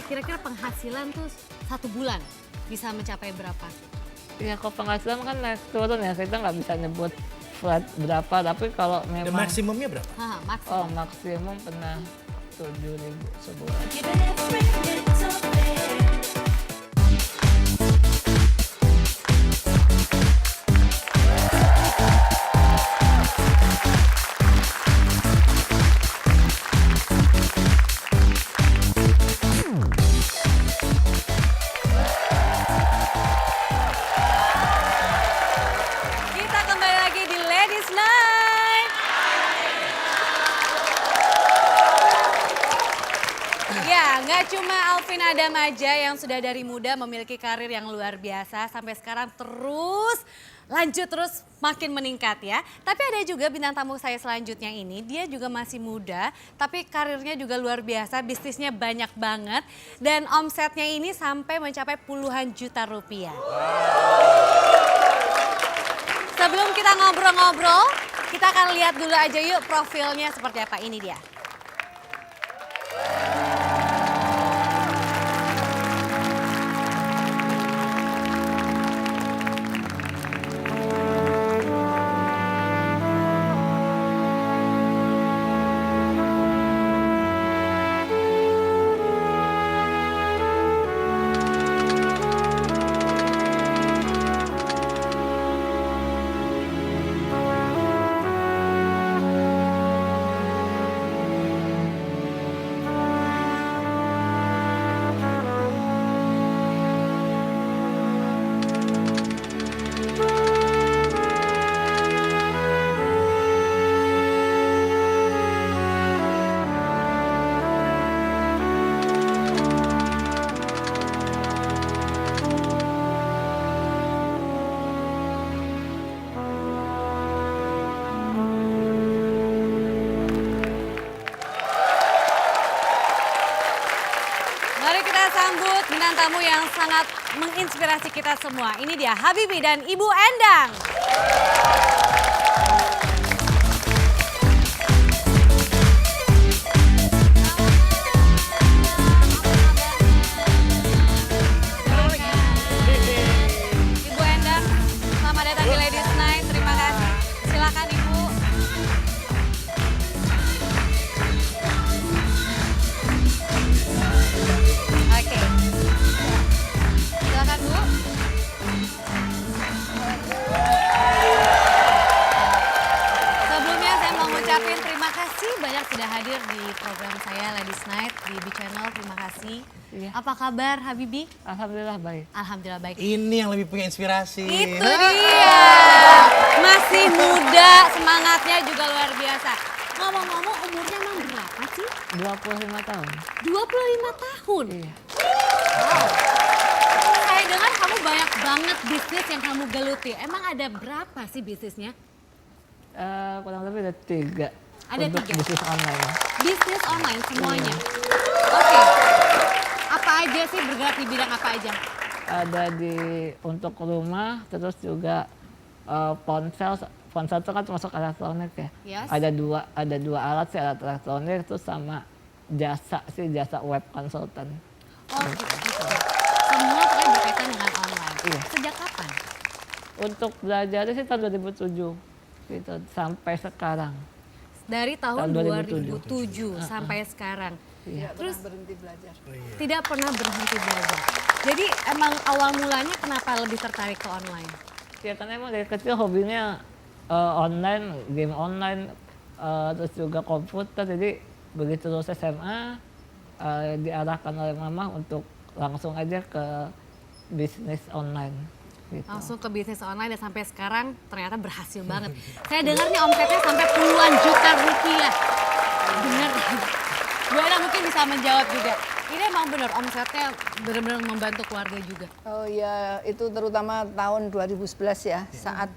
kira-kira penghasilan tuh 1 bulan bisa mencapai berapa? Ya kalau penghasilan kan naik turun ya, kita nggak bisa nyebut flat berapa, tapi kalau Dan memang maksimumnya berapa? Maksimum. maksimum pernah 7.000 sebulan. Kita kembali lagi di Ladies Night. Ya, nggak cuma Alvin Adam aja yang sudah dari muda memiliki karir yang luar biasa sampai sekarang lanjut terus makin meningkat ya. Tapi ada juga bintang tamu saya selanjutnya ini, dia juga masih muda tapi karirnya juga luar biasa, bisnisnya banyak banget dan omsetnya ini sampai mencapai puluhan juta rupiah. Sebelum kita ngobrol-ngobrol, kita akan lihat dulu aja yuk profilnya seperti apa. Ini dia. Mari kita sambut bintang tamu yang sangat menginspirasi kita semua. Ini dia Habibie dan Ibu Endang. Ibu Endang, selamat datang di Ladies Night. Terima kasih. Silakan Ibu. Oke. Silakan Bu. Sebelumnya saya mau ngucapin terima kasih banyak sudah hadir di program saya Ladies Night di B Channel. Terima kasih. Iya. Apa kabar Habibie? Alhamdulillah baik. Alhamdulillah baik. Ini yang lebih punya inspirasi. Itu dia. Masih muda, semangatnya juga luar biasa. Ngomong-ngomong umurnya emang berapa sih? 25 tahun. 25 tahun. Iya. Wow. Saya dengar kamu banyak banget bisnis yang kamu geluti. Emang ada berapa sih bisnisnya? Kurang lebih ada 3. Ada untuk 3? bisnis online. Bisnis online semuanya? Oke. Apa aja sih, bergerak di bidang apa aja? Ada untuk rumah, terus juga ponsel. Ponsel itu kan termasuk elektronik ya. Yes. Ada dua alat sih, alat elektronik, terus sama jasa web konsultan. Oh gitu. Semua pokoknya berkaitan dengan online. Iya. Sejak kapan? Untuk belajarnya sih tahun 2007 gitu sampai sekarang. Dari tahun Tahun 2007 sampai sekarang. Iya. Terus Berhenti belajar. tidak pernah berhenti belajar. Jadi emang awal mulanya kenapa lebih tertarik ke online? Ya karena emang dari kecil hobinya online, game online, terus juga komputer. Jadi begitu lulus SMA diarahkan oleh mama untuk langsung aja ke bisnis online. Gitu. Langsung ke bisnis online dan sampai sekarang ternyata berhasil banget. Saya dengar nih omsetnya sampai puluhan juta rupiah. Bener. Bu Ena mungkin bisa menjawab juga. Ini emang benar omsetnya benar-benar membantu keluarga juga. Oh ya, itu terutama tahun 2011 ya, saat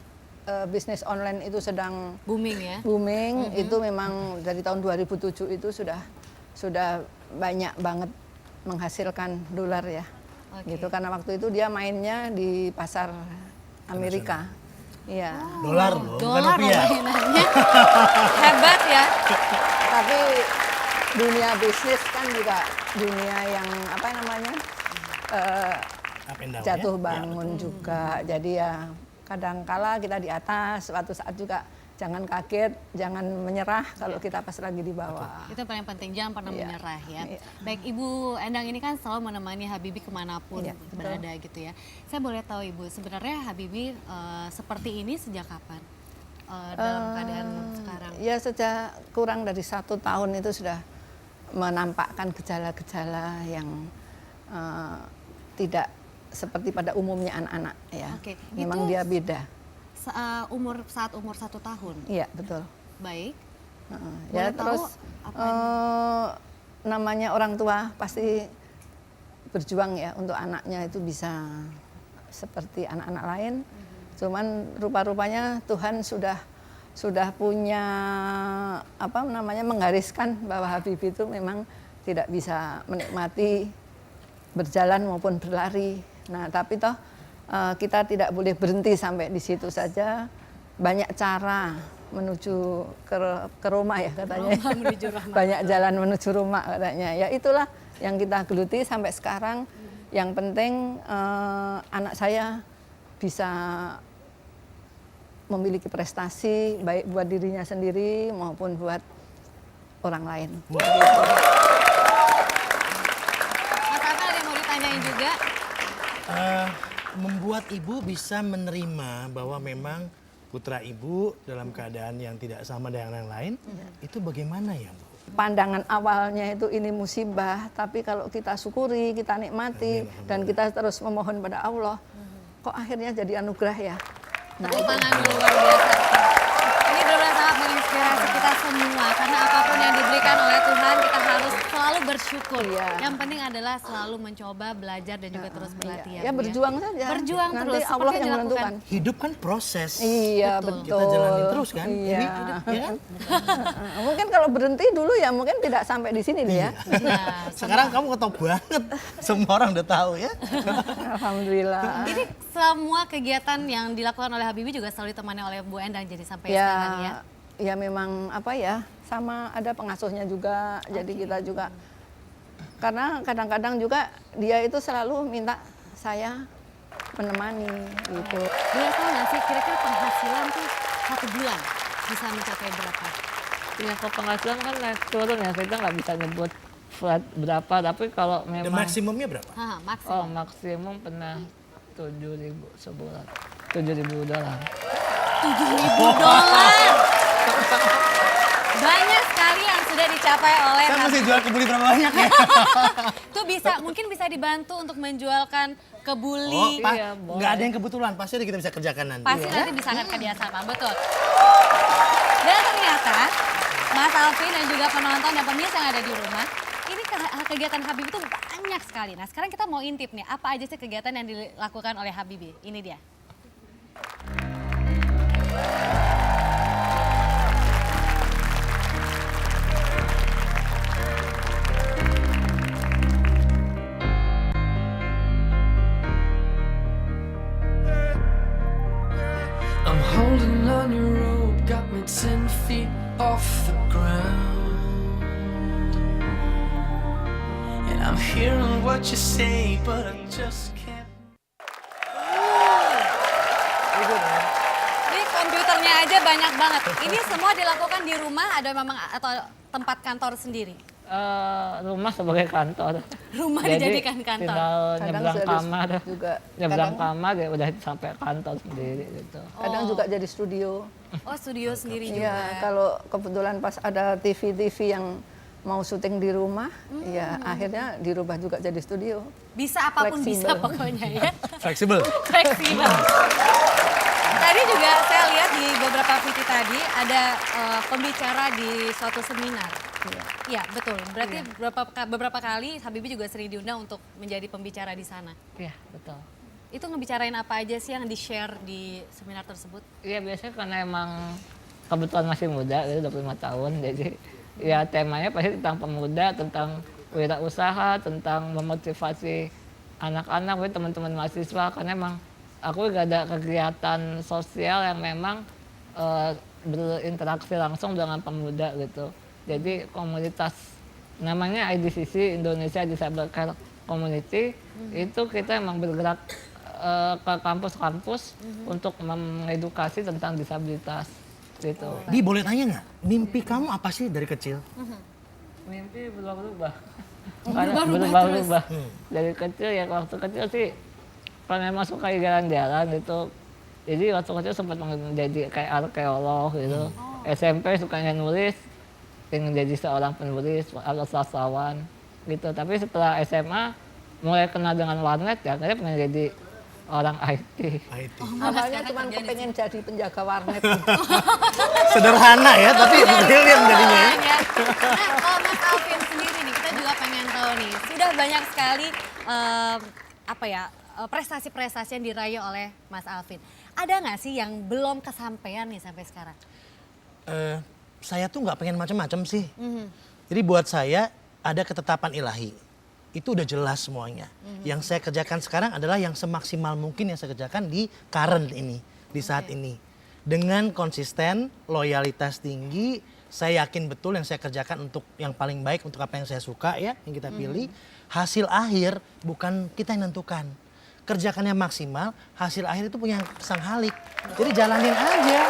bisnis online itu sedang Booming ya. booming. Itu memang dari tahun 2007 itu sudah banyak banget menghasilkan dolar ya. Oke. Gitu karena waktu itu dia mainnya di pasar Amerika. Iya. Dolar loh, bukan Dolar loh rupiah. mainannya. Hebat ya. Tapi dunia bisnis kan juga dunia yang apa namanya Up and down, jatuh ya? bangun juga. Jadi ya kadangkala kita di atas, suatu saat juga jangan kaget, jangan menyerah kalau kita pas lagi di bawah. Itu paling penting, jangan pernah Iya. menyerah ya. Iya. Baik, Ibu Endang ini kan selalu menemani Habibie kemanapun Iya, betul. berada gitu ya. Saya boleh tahu Ibu, sebenarnya Habibie seperti ini sejak kapan? Dalam keadaan sekarang? Ya sejak kurang dari 1 tahun itu sudah menampakkan gejala-gejala yang tidak seperti pada umumnya anak-anak ya. Oke, Memang itu dia beda. Saat umur 1 tahun. Iya betul. Baik. Ya Boleh tahu terus apa namanya orang tua pasti berjuang ya untuk anaknya itu bisa seperti anak-anak lain. Cuman rupa-rupanya Tuhan sudah punya apa namanya menggariskan bahwa Habibie itu memang tidak bisa menikmati berjalan maupun berlari. Nah, tapi toh kita tidak boleh berhenti sampai di situ saja. Banyak cara menuju ke rumah ya katanya. Rumah menuju rumah. Banyak jalan menuju rumah katanya. Ya itulah yang kita geluti sampai sekarang. Yang penting anak saya bisa memiliki prestasi baik buat dirinya sendiri maupun buat orang lain. Mas Alvin ada yang mau ditanyain juga? Membuat ibu bisa menerima bahwa memang putra ibu dalam keadaan yang tidak sama dengan yang lain, itu bagaimana ya Bu? Pandangan awalnya itu ini musibah, tapi kalau kita syukuri, kita nikmati, dan kita terus memohon pada Allah, kok akhirnya jadi anugerah ya. Nah, Tepuk tangan dulu luar biasa. Ini benar-benar sangat menginspirasi kita semua karena apapun yang diberikan oleh Tuhan kita harus selalu bersyukur. Iya. Yang penting adalah selalu mencoba, belajar dan juga terus berlatih ya Bu, berjuang saja. Berjuang Nanti terus, Allah seperti yang dilakukan. menentukan. Hidup kan proses. Iya Betul. betul. Kita jalanin terus kan? Iya. Ini, ya kan? Mungkin kalau berhenti dulu ya mungkin tidak sampai di sini deh ya. Nah, Sekarang kamu ketop banget. Semua orang udah tahu ya. Alhamdulillah. ini semua kegiatan yang dilakukan oleh Habibie juga selalu ditemani oleh Bu Endang jadi sampai Ya, sekarang ya. ya memang apa ya, sama ada pengasuhnya juga. Jadi kita juga karena kadang-kadang juga dia itu selalu minta saya menemani gitu. Boleh tahu nggak sih kira-kira penghasilan tuh 1 bulan bisa mencapai berapa? Ya kalau penghasilan kan naik turun ya, kita nggak bisa nyebut flat berapa, tapi kalau Dan memang maksimumnya berapa? Maksimum. maksimum pernah 7.000 sebulan, $7.000. $7.000. Banyak sekali yang sudah dicapai oleh Saya Habibie. masih jual kebuli berapa banyak ya? Itu mungkin bisa dibantu untuk menjualkan Oh, kebuli. Pak, Iya, boleh. nggak ada yang kebetulan. Pasti kita bisa kerjakan nanti. Pasti ya. nanti bisa akan kerjasama, betul. Dan ternyata Mas Alvin dan juga penonton dan pemirsa yang ada di rumah, ini kegiatan Habibie itu banyak sekali. Nah sekarang kita mau intip nih, apa aja sih kegiatan yang dilakukan oleh Habibie? Ini dia. I'm holding on your rope, got me 10 feet off the ground. And I'm hearing what you say, but I just can't. Ini komputernya aja banyak banget. Ini semua dilakukan di rumah ada memang atau tempat kantor sendiri? Rumah sebagai kantor. Rumah Jadi dijadikan kantor. tinggal Kadang nyebrang sudah kamar, juga nyebrang kadang- kamar ya udah sampai kantor sendiri gitu. Kadang juga jadi studio. Oh studio sendiri juga. Iya, kalau kebetulan pas ada TV-TV yang mau syuting di rumah, ya akhirnya dirubah juga jadi studio. Bisa apapun bisa Fleksibel. pokoknya ya. Fleksibel. Fleksibel. Tadi juga saya lihat di beberapa video tadi ada pembicara di suatu seminar. Iya betul. Berarti beberapa kali Habibie juga sering diundang untuk menjadi pembicara di sana. Iya betul. Itu ngebicarain apa aja sih yang di-share di seminar tersebut? Iya biasanya karena emang kebetulan masih muda, gitu 25 tahun, jadi ya temanya pasti tentang pemuda, tentang wirausaha, tentang memotivasi anak-anak, teman-teman mahasiswa, karena emang aku gak ada kegiatan sosial yang memang berinteraksi langsung dengan pemuda gitu. Jadi komunitas namanya IDCC, Indonesia Disable Care Community. Itu kita emang bergerak ke kampus-kampus untuk mengedukasi tentang disabilitas gitu. Di boleh tanya nggak, mimpi kamu apa sih dari kecil? Mimpi berubah-ubah. Berubah-ubah. Dari kecil ya, waktu kecil sih kan memang suka jalan-jalan gitu. Jadi waktu kecil sempat menjadi kayak arkeolog gitu. SMP sukanya nulis, ingin jadi seorang penulis atau sastrawan gitu. Tapi setelah SMA mulai kenal dengan warnet ya, akhirnya pengen jadi orang IT. IT. Awalnya cuma kepengen jadi penjaga warnet. Sederhana ya, tapi brilliant jadinya ya. Nah, kalau Mas Alvin sendiri nih, kita juga pengen tahu nih, sudah banyak sekali prestasi-prestasi yang diraih oleh Mas Alvin. Ada nggak sih yang belum kesampaian nih sampai sekarang? Saya tuh nggak pengen macam-macam sih. Jadi buat saya ada ketetapan ilahi. Itu udah jelas semuanya. Yang saya kerjakan sekarang adalah yang semaksimal mungkin yang saya kerjakan di current ini, di saat ini. Dengan konsisten, loyalitas tinggi, saya yakin betul yang saya kerjakan untuk yang paling baik, untuk apa yang saya suka ya, yang kita pilih. Hasil akhir bukan kita yang nentukan. Kerjakannya maksimal, hasil akhir itu punya sang Halik. Jadi jalanin aja.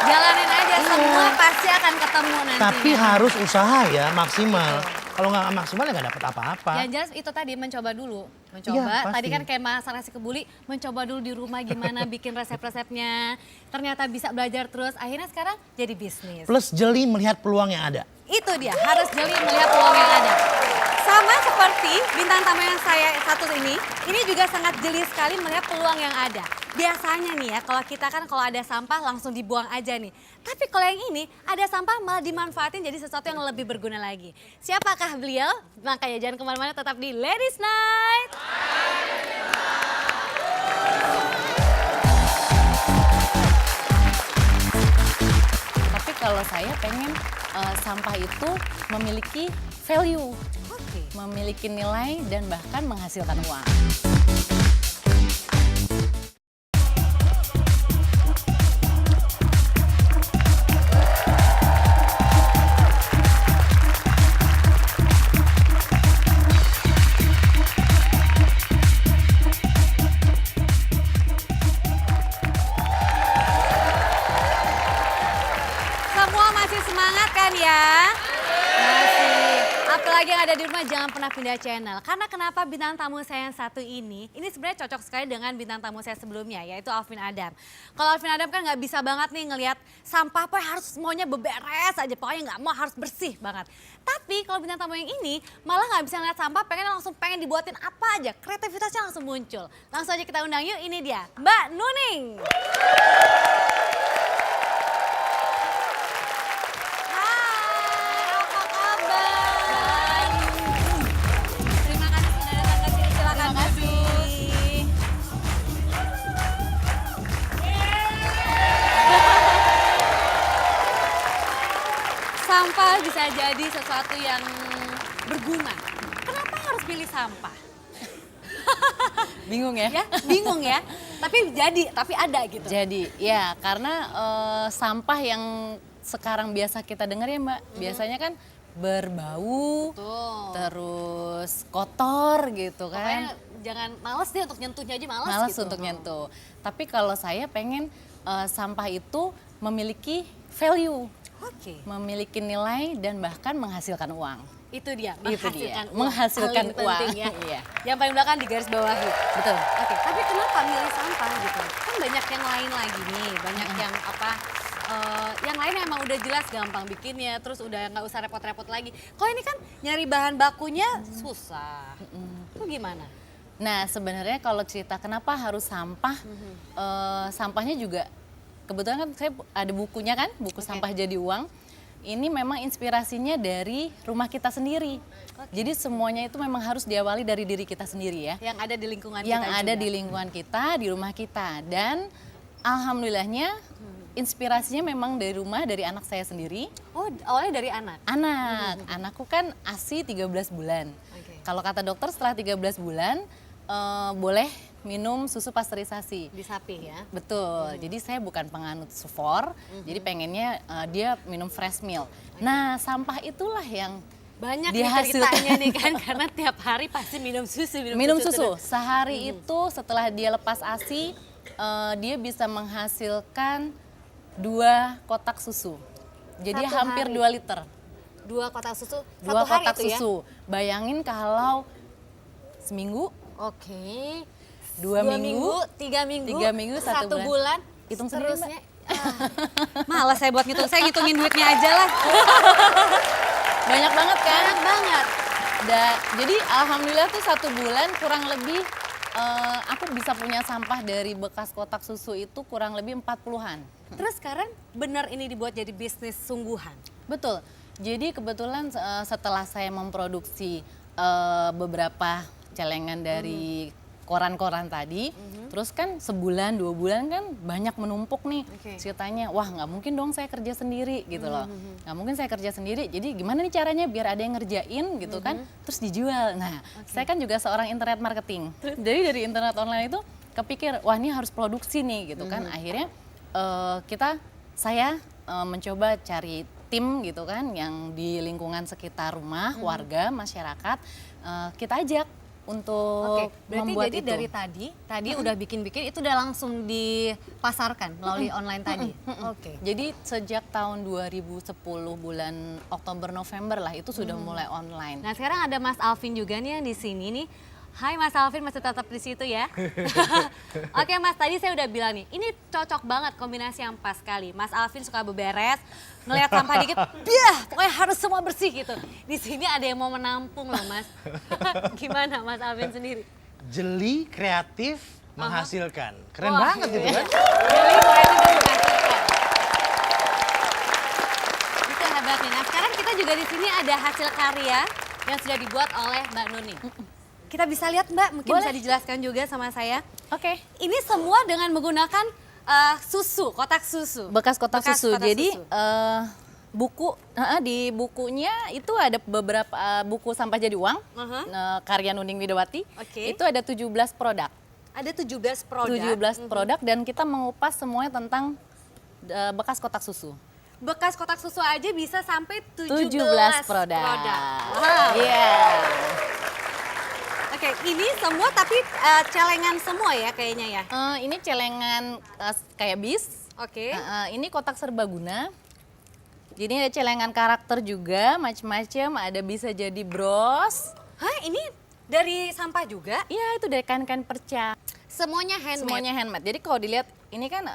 Jalanin aja, semua pasti akan ketemu nantinya. Tapi harus usaha ya, maksimal. Kalau nggak maksimal ya nggak dapat apa-apa. Yang jelas itu tadi mencoba dulu. Mencoba, Iya, pasti. tadi kan kayak Mas Rasi Kebuli, mencoba dulu di rumah gimana bikin resep-resepnya. Ternyata bisa belajar terus, akhirnya sekarang jadi bisnis. Plus jeli melihat peluang yang ada. Itu dia, harus jeli melihat peluang yang ada. Sama seperti bintang tamu yang saya satu ini juga sangat jeli sekali melihat peluang yang ada. Biasanya nih ya, kalau ada sampah langsung dibuang aja nih. Tapi kalau yang ini, ada sampah malah dimanfaatin jadi sesuatu yang lebih berguna lagi. Siapakah beliau? Makanya jangan kemana-mana, tetap di Ladies Night. Tapi kalau saya pengen sampah itu memiliki value, memiliki nilai dan bahkan menghasilkan uang. Semua masih semangat kan ya? Masih. Apalagi yang ada di rumah jangan pernah pindah channel. Karena kenapa bintang tamu saya yang satu ini sebenarnya cocok sekali dengan bintang tamu saya sebelumnya, yaitu Alvin Adam. Kalau Alvin Adam kan nggak bisa banget nih ngelihat sampah, harus semuanya beberes aja, pokoknya nggak mau, harus bersih banget. Tapi kalau bintang tamu yang ini malah nggak bisa ngeliat sampah, pengen dibuatin apa aja, kreativitasnya langsung muncul. Langsung aja kita undang yuk, ini dia Mbak Nuning. Sampah bisa jadi sesuatu yang berguna. Kenapa harus pilih sampah? Bingung ya? Ya, bingung ya. Tapi ada gitu. Jadi ya karena sampah yang sekarang biasa kita dengar ya Mbak, biasanya kan berbau, terus kotor gitu Pokoknya kan. jangan males deh untuk nyentuhnya aja, males Males gitu. untuk nyentuh. Tapi kalau saya pengen sampah itu memiliki value, memiliki nilai dan bahkan menghasilkan uang. Itu dia, Itu dia, menghasilkan uang. menghasilkan Paling penting uang. ya. Iya. Yang paling belakang di garis bawahi. Betul. Oke, tapi kenapa milih sampah gitu? Kan banyak yang lain lagi nih, banyak yang yang lain emang udah jelas gampang bikinnya, terus udah nggak usah repot-repot lagi. Kalau ini kan nyari bahan bakunya susah. Itu gimana? Nah sebenarnya kalau cerita kenapa harus sampah, sampahnya juga kebetulan kan saya ada bukunya kan, buku Sampah Jadi Uang. Ini memang inspirasinya dari rumah kita sendiri. Jadi semuanya itu memang harus diawali dari diri kita sendiri ya. Yang ada di lingkungan Yang kita ada juga. di lingkungan kita, di rumah kita. Dan alhamdulillahnya inspirasinya memang dari rumah, dari anak saya sendiri. Oh, awalnya dari anak? Anakku kan ASI 13 bulan. Oke. Kalau kata dokter setelah 13 bulan boleh minum susu pasteurisasi. Di sapi ya? Betul, jadi saya bukan penganut sufor, jadi pengennya dia minum fresh milk. Nah sampah itulah yang Banyak nih dihasilkan. ceritanya nih kan, karena tiap hari pasti minum susu. Minum susu. terus. Sehari itu setelah dia lepas ASI, dia bisa menghasilkan 2 kotak susu. Jadi Satu hampir hari. 2 liter. 2 kotak susu, 2 satu hari kotak itu ya? susu. Bayangin kalau seminggu, Oke. 2 minggu, 3 minggu, 3 minggu, 1 1 bulan. bulan, Hitung sendiri, seterusnya. Malas saya buat ngitung, saya ngitungin duitnya aja lah. banyak banget kan? Banyak banget. Jadi alhamdulillah tuh 1 bulan kurang lebih aku bisa punya sampah dari bekas kotak susu itu kurang lebih 40-an. Terus sekarang benar ini dibuat jadi bisnis sungguhan? Betul. Jadi kebetulan setelah saya memproduksi beberapa celengan dari koran-koran tadi, terus kan sebulan 2 bulan kan banyak menumpuk nih Oke. ceritanya. Wah nggak mungkin dong saya kerja sendiri gitu loh. Nggak mungkin saya kerja sendiri. Jadi gimana nih caranya biar ada yang ngerjain gitu kan, terus dijual. Nah saya kan juga seorang internet marketing. Jadi dari internet online itu kepikir wah ini harus produksi nih gitu kan. Akhirnya saya mencoba cari tim gitu kan yang di lingkungan sekitar rumah, warga, masyarakat, kita ajak untuk Oke, berarti membuat jadi itu. dari tadi udah bikin-bikin itu udah langsung dipasarkan melalui online tadi? Oke. Jadi sejak tahun 2010 bulan Oktober November lah itu sudah mulai online. Nah sekarang ada Mas Alvin juga nih yang di sini nih. Hai Mas Alvin, masih tetap di situ ya. Oke Mas, tadi saya udah bilang nih, ini cocok banget kombinasi yang pas sekali. Mas Alvin suka beberes, ngelihat sampah dikit, pokoknya harus semua bersih gitu. Di sini ada yang mau menampung loh Mas. Gimana Mas Alvin sendiri? Jeli, kreatif, menghasilkan. Keren Wah, banget gitu kan. Jadi kreatif dan menghasilkan. Itu hebatnya. Nah sekarang kita juga di sini ada hasil karya yang sudah dibuat oleh Mbak Nuni. Kita bisa lihat Mbak, mungkin Boleh. bisa dijelaskan juga sama saya. Oke. Ini semua dengan menggunakan susu, kotak susu. Bekas kotak susu. kotak Jadi susu. buku di bukunya itu ada beberapa buku sampah jadi uang karya Nuning Widawati. Oke. Itu ada 17 produk. Ada 17 produk. 17 produk dan kita mengupas semuanya tentang bekas kotak susu. Bekas kotak susu aja bisa sampai 17, 17 produk. Wow. Iya. Oke, ini semua tapi celengan semua ya kayaknya ya. Ini celengan kayak bis. Oke. Ini kotak serbaguna. Jadi ada celengan karakter juga, macam-macam. Ada bisa jadi bros. Hah, ini dari sampah juga? Iya, itu dari kain-kain perca. Semuanya handmade. Semuanya handmade. Jadi kalau dilihat ini kan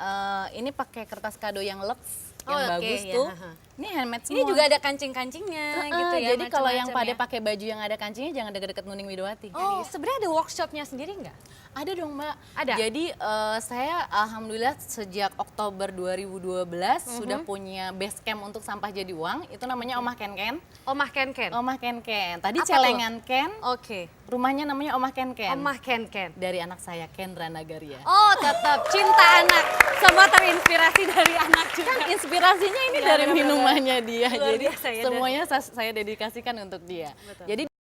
ini pakai kertas kado yang Lux, yang Oh, oke, bagus ya, tuh. ha-ha. Ini handmade semua. Ini juga ada kancing-kancingnya gitu ya. Jadi kalau yang macam-macam pada ya. pakai baju yang ada kancingnya jangan deket-deket Nuning Widawati. Oh, sebenarnya ada workshopnya sendiri nggak? Ada dong Mbak. Ada? Jadi saya alhamdulillah sejak Oktober 2012 sudah punya base camp untuk sampah jadi uang. Itu namanya Omah Ken Ken. Omah Ken Ken. Omah Ken Ken. Tadi Apa celengan Ken, Oke. rumahnya namanya Omah Ken Ken. Omah Ken Ken. Dari anak saya Kendra Nagaria. Oh, tetap cinta anak. Semua terinspirasi dari anak juga. Kan inspirasinya ini Iya, dari benar-benar. minumannya dia. Luar Jadi biasa ya, semuanya saya dedikasikan untuk dia. Betul. Jadi